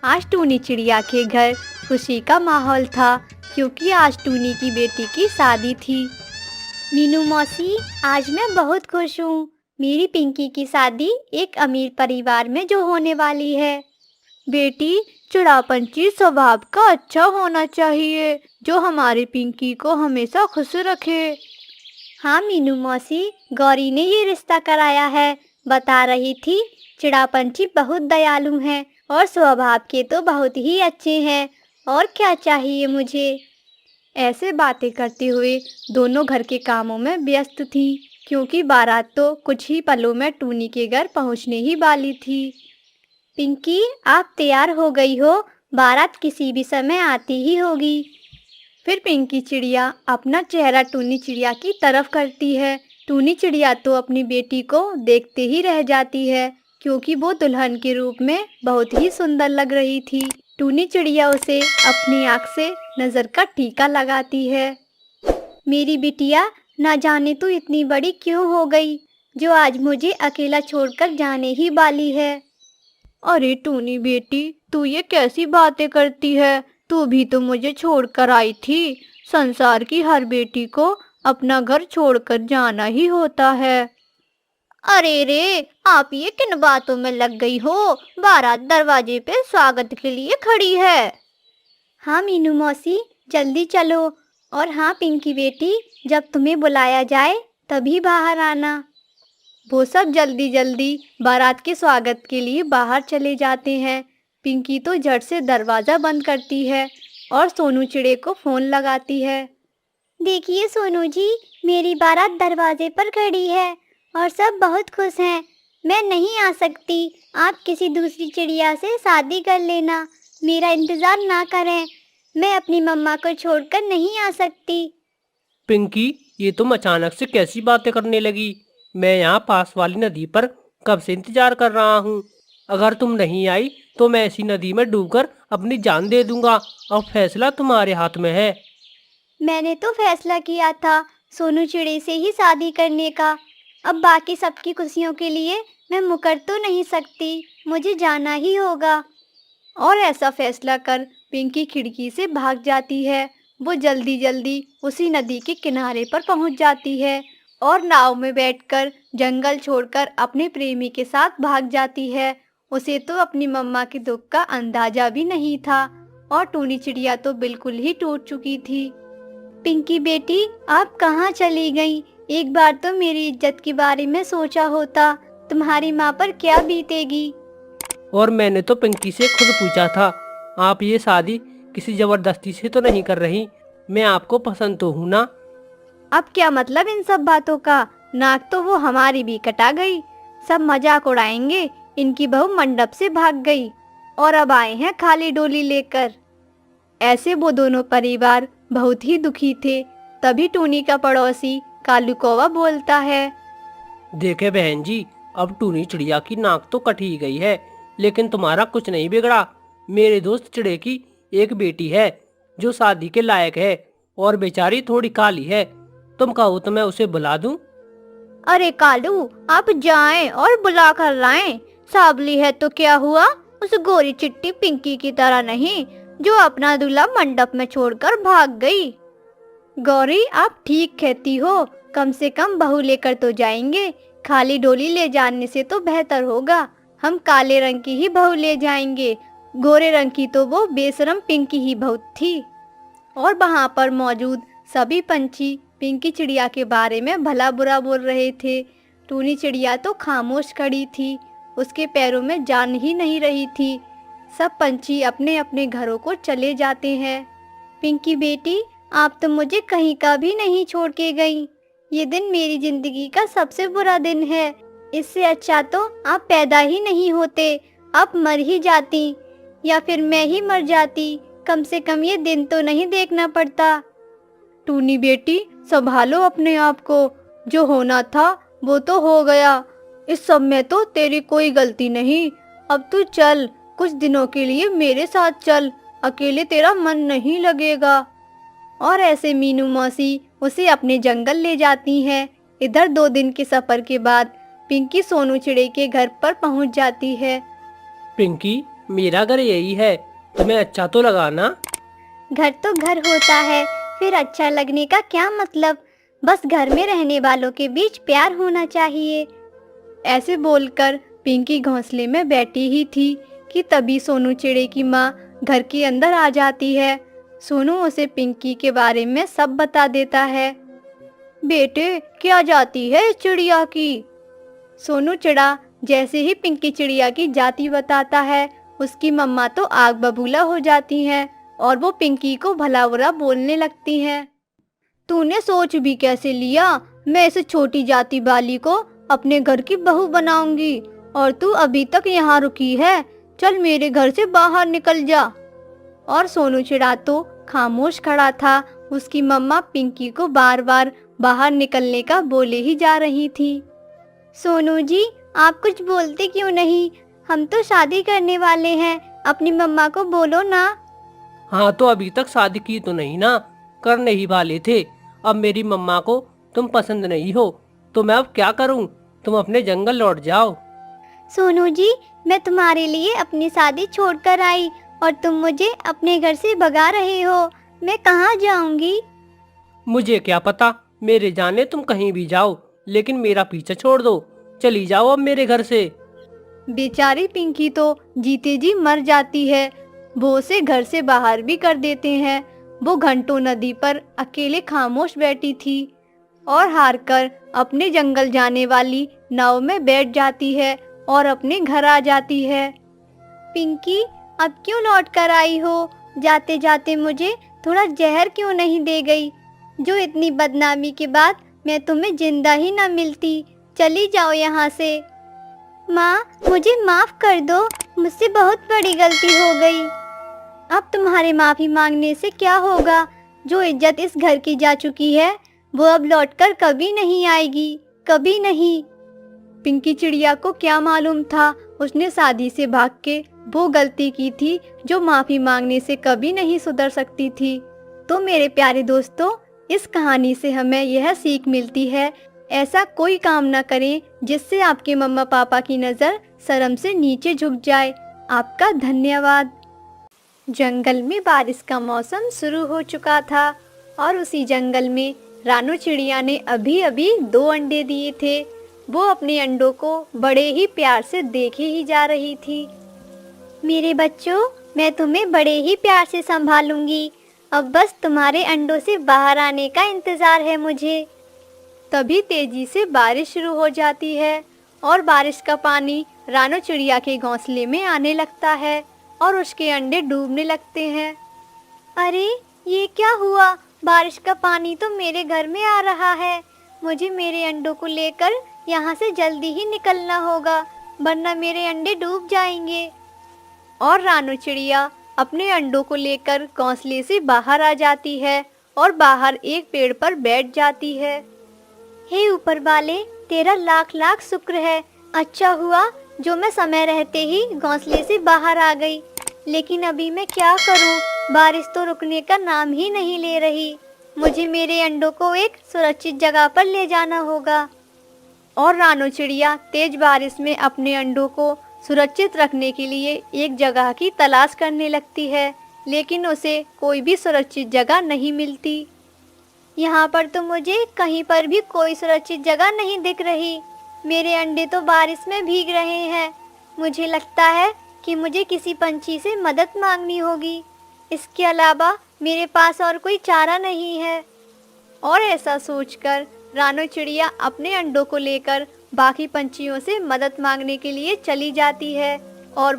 आज टूनी चिड़िया के घर खुशी का माहौल था क्योंकि आज टूनी की बेटी की शादी थी। मीनू मौसी, आज मैं बहुत खुश हूँ। मेरी पिंकी की शादी एक अमीर परिवार में जो होने वाली है। बेटी, चिड़ापंची स्वभाव का अच्छा होना चाहिए जो हमारी पिंकी को हमेशा खुश रखे। हाँ मीनू मौसी, गौरी ने ये रिश्ता कराया है। बता रही थी चिड़ापंची बहुत दयालु हैं और स्वभाव के तो बहुत ही अच्छे हैं। और क्या चाहिए मुझे। ऐसे बातें करते हुए दोनों घर के कामों में व्यस्त थी क्योंकि बारात तो कुछ ही पलों में टूनी के घर पहुंचने ही वाली थी। पिंकी, आप तैयार हो गई हो? बारात किसी भी समय आती ही होगी। फिर पिंकी चिड़िया अपना चेहरा टूनी चिड़िया की तरफ करती है। टूनी चिड़िया तो अपनी बेटी को देखते ही रह जाती है क्योंकि वो दुल्हन के रूप में बहुत ही सुंदर लग रही थी। टूनी चिड़िया उसे अपनी आँख से नज़र का टीका लगाती है। मेरी बिटिया, ना जाने तू इतनी बड़ी क्यों हो गई जो आज मुझे अकेला छोड़कर जाने ही वाली है। अरे टूनी बेटी, तू ये कैसी बातें करती है? तू भी तो मुझे छोड़कर आई थी। संसार की हर बेटी को अपना घर छोड़कर जाना ही होता है। अरे रे, आप ये किन बातों में लग गई हो? बारात दरवाजे पे स्वागत के लिए खड़ी है। हाँ मीनू मौसी, जल्दी चलो। और हाँ पिंकी बेटी, जब तुम्हें बुलाया जाए तभी बाहर आना। वो सब जल्दी जल्दी बारात के स्वागत के लिए बाहर चले जाते हैं। पिंकी तो झट से दरवाज़ा बंद करती है और सोनू चिड़े को फ़ोन लगाती है। देखिए सोनू जी, मेरी बारात दरवाजे पर खड़ी है और सब बहुत खुश हैं। मैं नहीं आ सकती, आप किसी दूसरी चिड़िया से शादी कर लेना। मेरा इंतज़ार ना करें, मैं अपनी मम्मा को छोड़कर नहीं आ सकती। पिंकी, ये तुम अचानक से कैसी बातें करने लगी? मैं यहाँ पास वाली नदी पर कब से इंतजार कर रहा हूँ। अगर तुम नहीं आई तो मैं इसी नदी में डूबकर अपनी जान दे दूंगा। अब फैसला तुम्हारे हाथ में है। मैंने तो फैसला किया था सोनू चिड़े से ही शादी करने का। अब बाकी सबकी खुशियों के लिए मैं मुकर तो नहीं सकती, मुझे जाना ही होगा। और ऐसा फैसला कर पिंकी खिड़की से भाग जाती है। वो जल्दी जल्दी उसी नदी के किनारे पर पहुंच जाती है और नाव में बैठकर जंगल छोड़कर अपने प्रेमी के साथ भाग जाती है। उसे तो अपनी मम्मा के दुख का अंदाजा भी नहीं था और टूनी चिड़िया तो बिल्कुल ही टूट चुकी थी। पिंकी बेटी, आप कहाँ चली गई? एक बार तो मेरी इज्जत के बारे में सोचा होता। तुम्हारी माँ पर क्या बीतेगी। और मैंने तो पिंकी से खुद पूछा था, आप ये शादी किसी जबरदस्ती से तो नहीं कर रही? मैं आपको पसंद तो हूँ ना? अब क्या मतलब इन सब बातों का? नाक तो वो हमारी भी कटा गई। सब मजाक उड़ाएंगे। इनकी बहू मंडप से भाग गई और अब आए हैं खाली डोली लेकर। ऐसे वो दोनों परिवार बहुत ही दुखी थे। तभी टूनी का पड़ोसी कालू कौवा बोलता है। देखे बहन जी, अब टूनी चिड़िया की नाक तो कट ही गई है, लेकिन तुम्हारा कुछ नहीं बिगड़ा। मेरे दोस्त चिड़े की एक बेटी है जो शादी के लायक है और बेचारी थोड़ी काली है। तुम कहो तो मैं उसे बुला दूं? अरे कालू, आप जाएं और बुला कर लाएं। सावली है तो क्या हुआ, उस गोरी चिट्टी पिंकी की तरह नहीं जो अपना दूल्हा मंडप में छोड़कर भाग गई। गौरी, आप ठीक कहती हो। कम से कम बहू लेकर तो जाएंगे। खाली डोली ले जाने से तो बेहतर होगा। हम काले रंग की ही बहू ले जाएंगे। गोरे रंग की तो वो बेशरम पिंकी ही बहुत थी। और वहाँ पर मौजूद सभी पंछी पिंकी चिड़िया के बारे में भला बुरा बोल रहे थे। टूनी चिड़िया तो खामोश खड़ी थी, उसके पैरों में जान ही नहीं रही थी। सब पंछी अपने अपने घरों को चले जाते हैं। पिंकी बेटी, आप तो मुझे कहीं का भी नहीं छोड़ के गई। ये दिन मेरी जिंदगी का सबसे बुरा दिन है। इससे अच्छा तो आप पैदा ही नहीं होते, आप मर ही जाती, या फिर मैं ही मर जाती। कम से कम ये दिन तो नहीं देखना पड़ता। टूनी बेटी, संभालो अपने आप को। जो होना था वो तो हो गया। इस सब में तो तेरी कोई गलती नहीं। अब तू चल, कुछ दिनों के लिए मेरे साथ चल। अकेले तेरा मन नहीं लगेगा। और ऐसे मीनू मौसी उसे अपने जंगल ले जाती हैं। इधर 2 दिन के सफर के बाद पिंकी सोनू चिड़े के घर पर पहुंच जाती है। पिंकी, मेरा घर यही है, तुम्हें अच्छा तो लगा ना? घर तो घर होता है, फिर अच्छा लगने का क्या मतलब? बस घर में रहने वालों के बीच प्यार होना चाहिए। ऐसे बोलकर पिंकी घोंसले में बैठी ही थी कि तभी सोनू चिड़े की माँ घर के अंदर आ जाती है। सोनू उसे पिंकी के बारे में सब बता देता है। बेटे, क्या जाती है इस चिड़िया की? सोनू चिड़ा जैसे ही पिंकी चिड़िया की जाति बताता है, उसकी मम्मा तो आग बबूला हो जाती हैं और वो पिंकी को भला बुरा बोलने लगती हैं। तूने सोच भी कैसे लिया? मैं इस छोटी जाति वाली को अपने घर की बहू बनाऊंगी और तू अभी तक यहाँ रुकी है। चल मेरे घर से बाहर निकल जा। और सोनू चिड़ा तो खामोश खड़ा था। उसकी मम्मा पिंकी को बार बार बाहर निकलने का बोले ही जा रही थी। सोनू जी, आप कुछ बोलते क्यों नहीं? हम तो शादी करने वाले हैं, अपनी मम्मा को बोलो ना। हाँ, तो अभी तक शादी की तो नहीं ना, करने ही वाले थे। अब मेरी मम्मा को तुम पसंद नहीं हो तो मैं अब क्या करूं? तुम अपने जंगल लौट जाओ। सोनू जी, मैं तुम्हारे लिए अपनी शादी छोड़कर आई और तुम मुझे अपने घर से भगा रहे हो। मैं कहाँ जाऊंगी? मुझे क्या पता, मेरे जाने तुम कहीं भी जाओ, लेकिन मेरा पीछा छोड़ दो। चली जाओ अब मेरे घर से। बेचारी पिंकी तो जीते जी मर जाती है। वो उसे घर से बाहर भी कर देते हैं। वो घंटों नदी पर अकेले खामोश बैठी थी और हार कर अपने जंगल जाने वाली नाव में बैठ जाती है और अपने घर आ जाती है। पिंकी, अब क्यों लौट कर आई हो? जाते जाते मुझे थोड़ा जहर क्यों नहीं दे गई? जो इतनी बदनामी के बाद मैं तुम्हें जिंदा ही ना मिलती। चली जाओ यहाँ से। माँ, मुझे माफ कर दो, मुझसे बहुत बड़ी गलती हो गई। अब तुम्हारे माफी मांगने से क्या होगा? जो इज्जत इस घर की जा चुकी है वो अब लौटकर कभी नहीं आएगी, कभी नहीं। पिंकी चिड़िया को क्या मालूम था, उसने शादी से भाग के वो गलती की थी जो माफी मांगने से कभी नहीं सुधर सकती थी। तो मेरे प्यारे दोस्तों, इस कहानी से हमें यह सीख मिलती है, ऐसा कोई काम ना करें जिससे आपके मम्मा पापा की नज़र शर्म से नीचे झुक जाए। आपका धन्यवाद। जंगल में बारिश का मौसम शुरू हो चुका था और उसी जंगल में रानू चिड़िया ने अभी अभी 2 अंडे दिए थे। वो अपने अंडों को बड़े ही प्यार से देखे ही जा रही थी। मेरे बच्चों, मैं तुम्हें बड़े ही प्यार से संभालूंगी। अब बस तुम्हारे अंडों से बाहर आने का इंतज़ार है मुझे। तभी तेजी से बारिश शुरू हो जाती है और बारिश का पानी रानू चिड़िया के घोंसले में आने लगता है और उसके अंडे डूबने लगते हैं। अरे, ये क्या हुआ? बारिश का पानी तो मेरे घर में आ रहा है। मुझे मेरे अंडों को लेकर यहाँ से जल्दी ही निकलना होगा, वरना मेरे अंडे डूब जाएंगे। और रानू चिड़िया अपने अंडों को लेकर घोंसले से बाहर आ जाती है और बाहर एक पेड़ पर बैठ जाती है। हे ऊपर वाले, तेरा लाख लाख शुक्र है। अच्छा हुआ जो मैं समय रहते ही घोंसले से बाहर आ गई। लेकिन अभी मैं क्या करूं? बारिश तो रुकने का नाम ही नहीं ले रही। मुझे मेरे अंडों को एक सुरक्षित जगह पर ले जाना होगा। और रानू चिड़िया तेज बारिश में अपने अंडों को सुरक्षित रखने के लिए एक जगह की तलाश करने लगती है, लेकिन उसे कोई भी सुरक्षित जगह नहीं मिलती। यहाँ पर तो मुझे कहीं पर भी कोई सुरक्षित जगह नहीं दिख रही। मेरे अंडे तो बारिश में भीग रहे हैं। मुझे लगता है कि मुझे किसी पंछी से मदद मांगनी होगी। इसके अलावा मेरे पास और कोई चारा नहीं है। और ऐसा सोचकर रानू चिड़िया अपने अंडों को लेकर बाकी पंछियों से मदद मांगने के लिए चली जाती है और